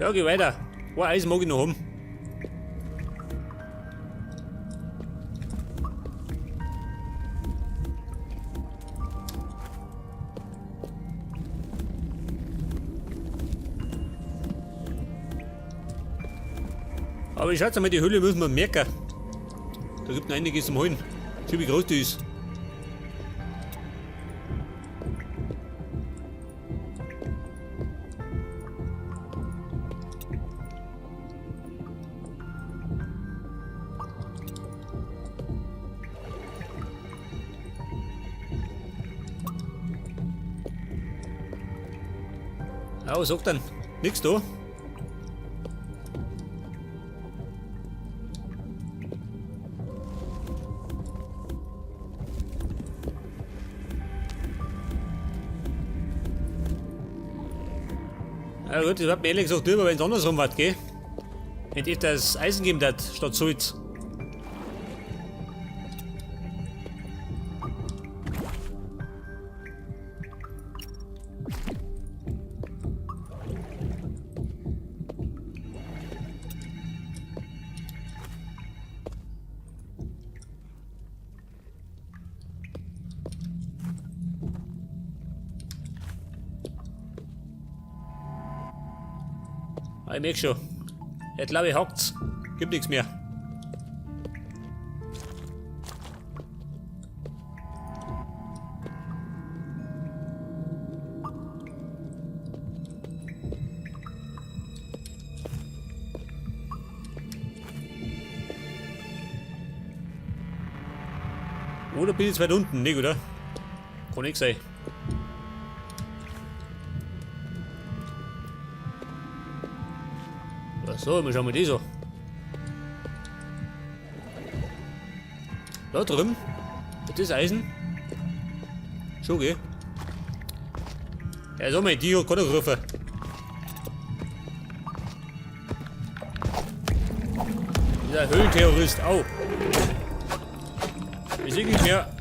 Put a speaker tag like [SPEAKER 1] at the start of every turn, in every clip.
[SPEAKER 1] Ja, geh weiter. Ein Eisen mag ich noch haben. Aber ich schätze mal, die Höhle müssen wir merken. Da gibt es einiges zum Holen. Schau, wie groß die ist. Ja, was sagt denn? Nix da. Ja gut, das wird mir ehrlich gesagt drüber, wenn es andersrum wird, gell? Hätte ich das Eisen gegeben hat, statt Salz. Ah, ich merke schon. Jetzt glaube ich hackt's. Gibt nichts mehr. Oder bin ich jetzt weit unten? Nicht, oder? Kann nicht sein. So, wir schauen mal die so. Da drüben. Das ist Eisen. Schon, gell? Ja, sag mal, die hat keiner gerufen. Dieser Höhlenterrorist, au. Ich sehe nicht mehr.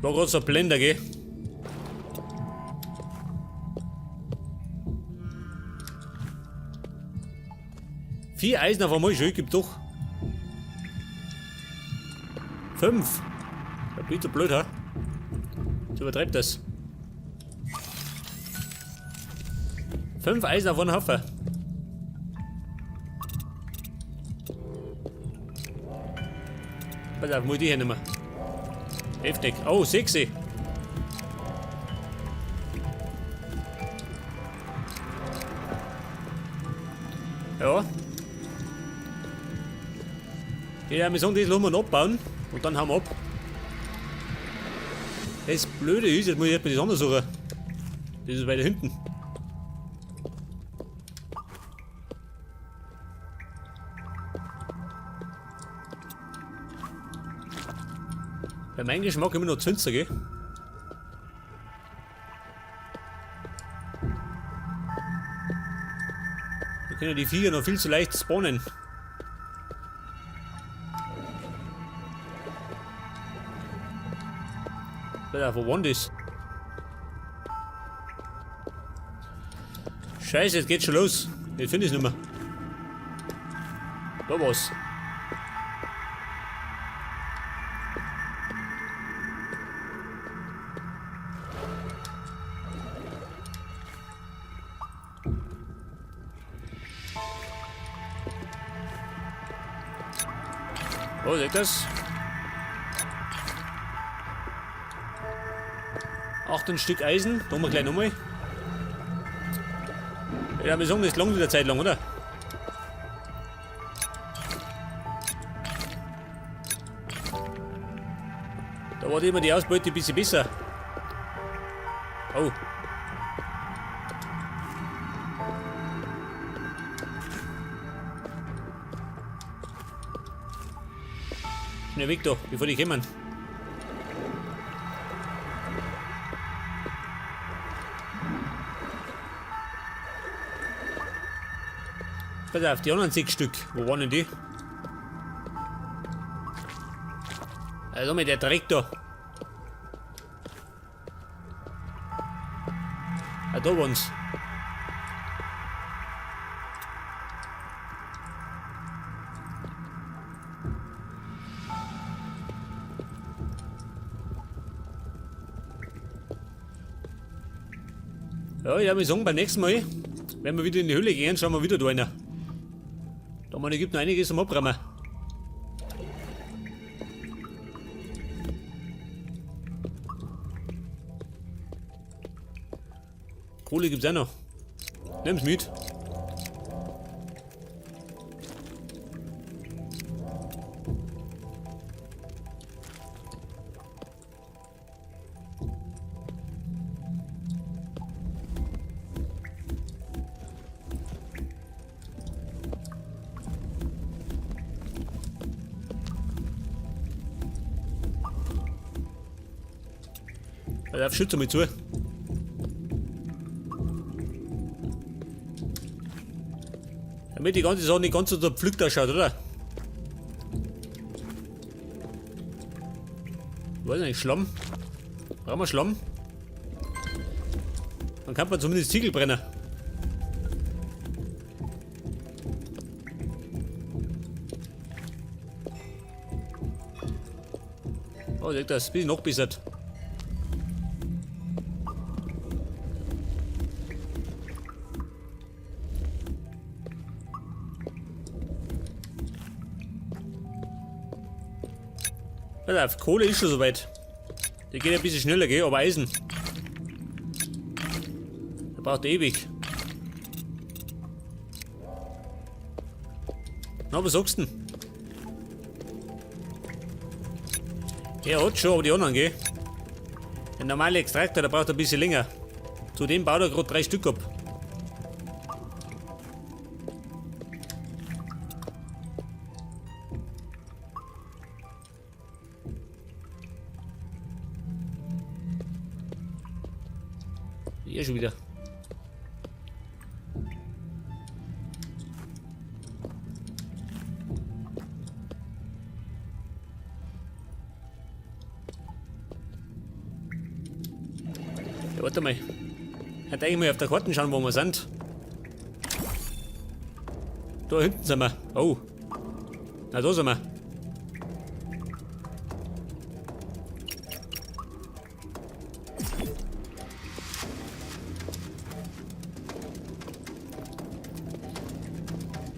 [SPEAKER 1] War gerade so ein Blender, gell? Vier Eisen auf einmal, schon, gibt doch. 5. Da bin ich so blöd, ha? Jetzt übertreibt das. 5 Eisen auf einen Haufen. Pass auf, muss ich hier nicht mehr. Heftig. Oh, sexy. Ja. Ja, wir sagen, das lassen wir abbauen und dann haben wir ab. Das Blöde ist, jetzt muss ich erstmal das andere suchen. Das ist weiter hinten. Bei meinem Geschmack immer noch Zünster, gell? Da können die Viecher noch viel zu leicht spawnen. Wo waren das? Scheiße, jetzt geht's schon los. Jetzt finde ich es nicht mehr. Da war's. Oh, seht das? 8 Stück Eisen, da haben wir gleich nochmal. Ja, wir sagen, das langt wieder Zeit lang, oder? Da war immer die Ausbeute ein bisschen besser. Oh. Schnell weg da, bevor die kommen. Pass auf, die anderen 6 Stück. Wo waren denn die? Also mit der Dreck da. Ah, da waren's. Ja, ich würde sagen, beim nächsten Mal, wenn wir wieder in die Höhle gehen, schauen wir wieder da rein. Da meine, gibt noch einiges zum Abräumen. Kohle gibt's auch noch. Nimm's mit. Also auf Schütze mal zu. Damit die ganze Sache nicht ganz so zerpflückt ausschaut, oder? Weiß nicht, Schlamm? Brauchen wir Schlamm? Dann kann man zumindest Ziegel brennen. Oh, seht das, bisschen noch besser. Also, Kohle ist schon soweit. Die geht ein bisschen schneller, gell? Aber Eisen. Der braucht ewig. Na, was sagst du denn? Er hat schon, aber die anderen, gell? Der normale Extraktor, der braucht ein bisschen länger. Zudem baut er gerade 3 Stück ab. Hier schon wieder. Ja, warte mal. Halt eigentlich mal auf der Karte schauen, wo wir sind. Da hinten sind wir. Oh. Na, da sind wir.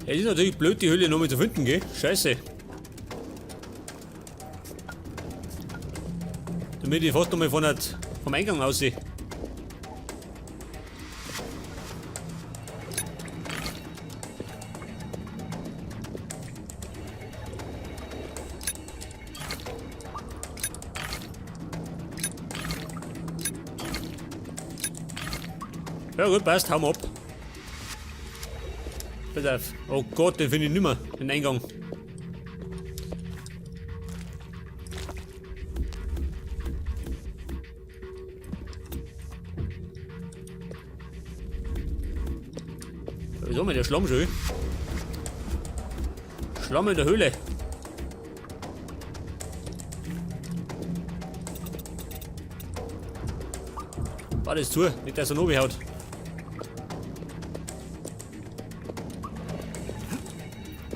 [SPEAKER 1] Es ist natürlich blöd, die Höhle nochmal zu finden, gell? Scheiße. Damit ich fast nochmal vom Eingang aussehe. Ja gut, passt, hauen wir ab. Pass auf. Oh Gott, den finde ich nicht mehr, den Eingang. Was haben wir, der Schlamm schon? Schlamm in der Höhle. War das zu, nicht dass er noch haut.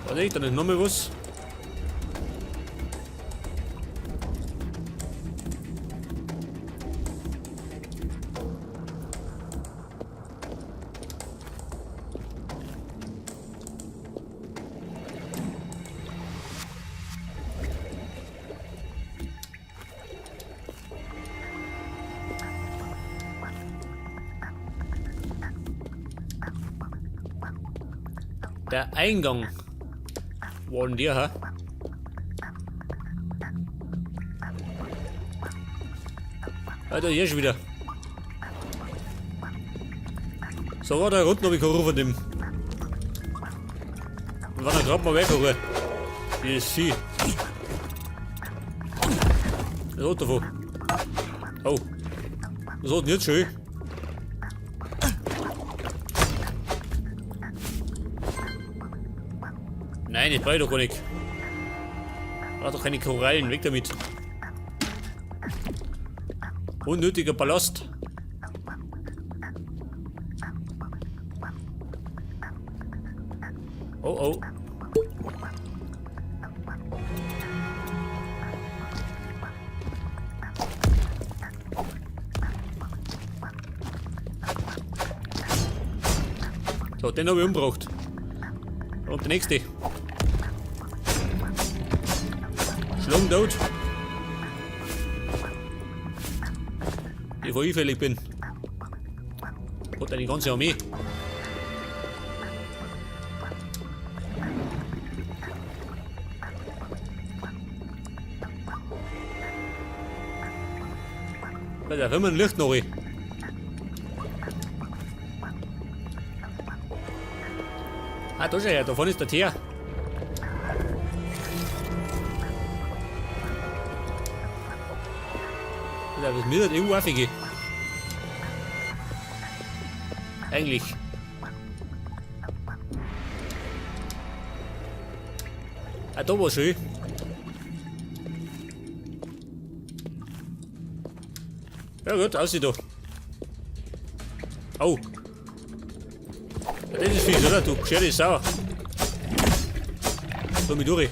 [SPEAKER 1] Warte, dann ist noch mal was. Der Eingang. Wo denn der, ha? Alter, hier schon wieder. So war der Rund noch ich gerufen von dem. Und war er gerade mal weggerufen. Dieses Vieh. Was hat davon? Oh. Was hat denn jetzt schon? Nein, ich brauche doch gar nicht. Brauche doch keine Korallen, weg damit. Unnötiger Ballast. Oh oh. So, den habe ich umgebracht. Und der nächste. Schlang tot. Bevor ich fällig bin. Hat eine ganze Armee. Da ist immer ein Licht noch. Ah, da schau her, da vorne ist der Teer. Da ist mir das irgendwo aufgehen. Eigentlich. Ah, da war schön. Ja gut, aussieht da. Oh. Ja, das ist fies, oder? Du Geschirr ist sauer. So mit durch.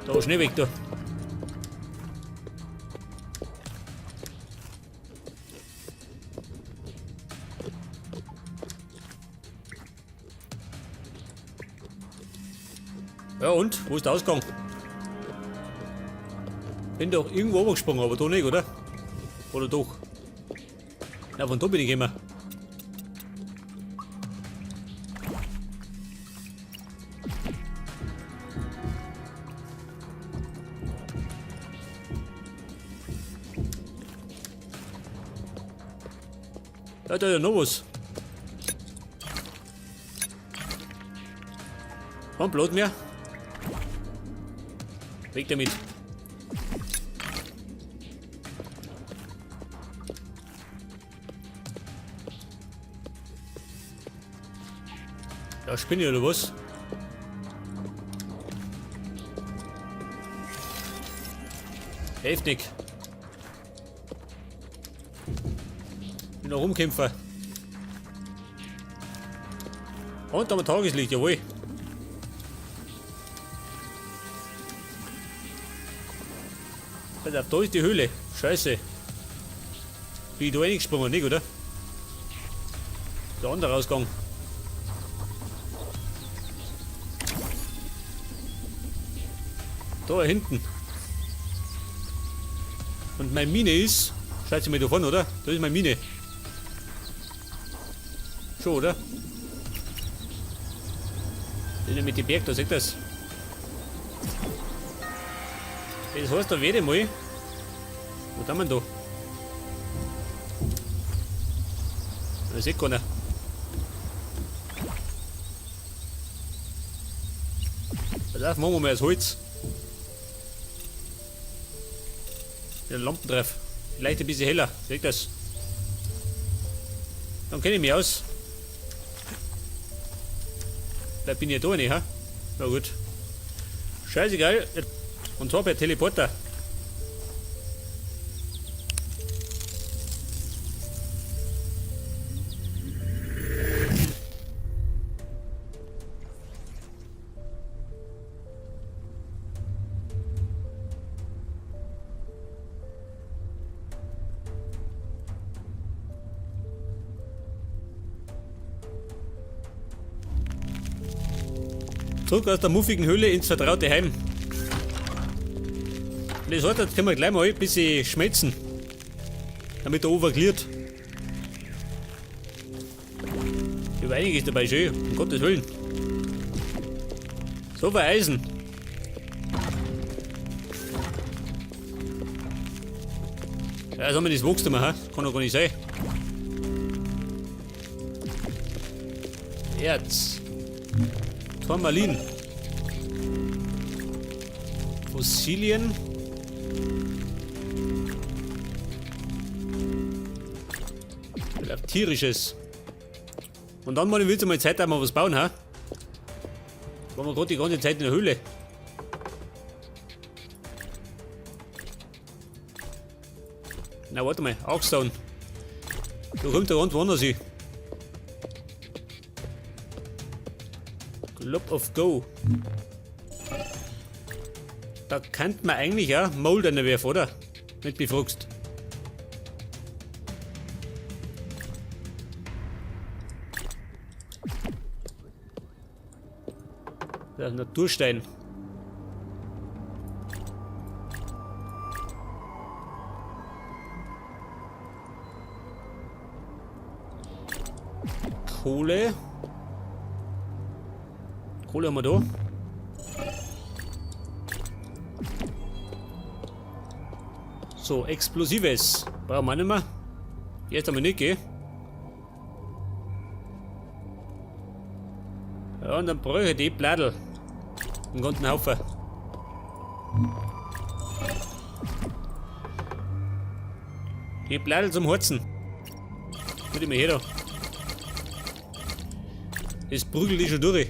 [SPEAKER 1] Da Schnee weg da. Ja und? Wo ist der Ausgang? Bin doch irgendwo runtergesprungen, aber da nicht, oder? Oder doch? Ja, von da bin ich gekommen. Ja, da ist ja noch was. Kein Blut mehr. Weg damit. Ja, Spinne oder was? Heftig. Bin noch rumkämpfen. Und am Tageslicht, jawohl. Da ist die Höhle. Scheiße. Bin ich da reingesprungen, nicht, oder? Der andere Ausgang. Da hinten. Und meine Mine ist. Schaut sie mir davon, oder? Da ist meine Mine. Schon, oder? Das ist mit dem Berg, da seht ihr das. Das heißt, da werde ich mal. Wo haben wir da? Da sieht keiner. Pass auf, machen wir mal das Holz. Den Lampen drauf. Vielleicht ein bisschen heller. Seht ihr das? Dann kenne ich mich aus. Da bin ich ja da nicht, ha? Na gut. Scheißegal. Und zwar per Teleporter. Zurück aus der muffigen Höhle ins vertraute Heim. Das heißt, jetzt können wir gleich mal ein bisschen schmelzen, damit der Ofen gliert. Über einiges dabei schön, um Gottes Willen. So viel Eisen. Ja, jetzt haben wir das Wachstum, ha? Kann doch gar nicht sein. Erz. Turmalin. Fossilien. Tierisches. Und dann mal wird es mal Zeit, dass wir was bauen, ha? Waren wir gerade die ganze Zeit in der Höhle. Na, warte mal, Augstone. Da kommt der Rand woanders hin. Glob of Go. Da könnte man eigentlich auch Molden werfen, oder? Nicht befragst. Der Naturstein. Kohle. Kohle haben wir da. So, Explosives. Brauchen wir nicht mehr. Jetzt haben wir nicht, gell? Ja, und dann bräuchte ich die Blättl. Einen ganzen Haufen. Die Blättl zum Harzen. Mit mir her da. Das prügelt die schon durch.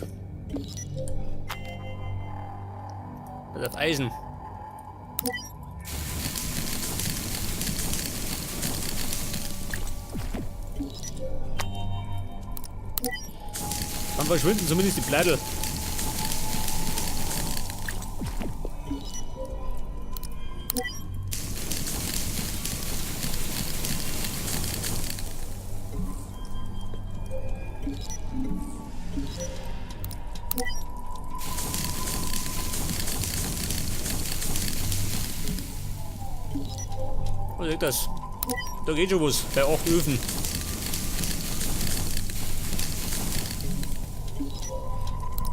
[SPEAKER 1] Das auf Eisen. Dann verschwinden zumindest die Blättl. Was ist das? Da geht schon was bei 8 Öfen.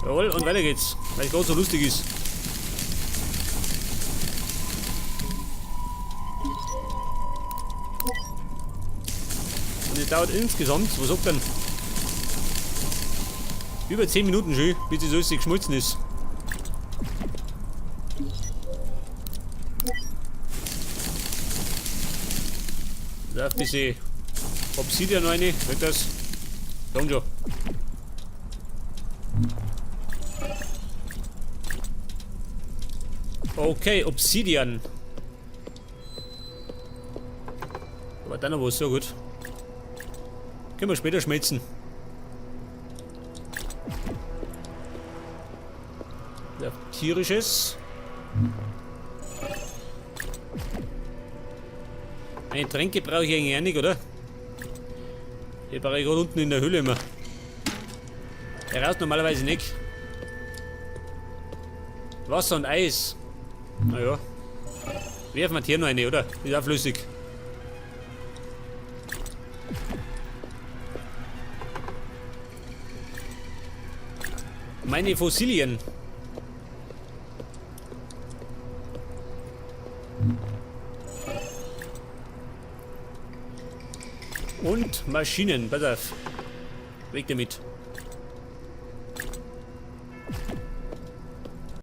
[SPEAKER 1] Jawohl, und weiter geht's, weil es gerade so lustig ist. Und es dauert insgesamt, was sagt denn? Über 10 Minuten schon, bis das alles geschmolzen ist. Da ein bisschen Obsidian rein, wird das? Komm schon. Okay, Obsidian. Aber dann noch was, so gut. Können wir später schmelzen. Ja, tierisches. Eine Tränke brauche ich eigentlich auch nicht, oder? Die brauche ich gerade unten in der Höhle immer. Heraus normalerweise nicht. Wasser und Eis. Naja. Werfen wir hier noch eine, oder? Ist auch flüssig. Meine Fossilien. Und Maschinen, pass auf. Weg damit.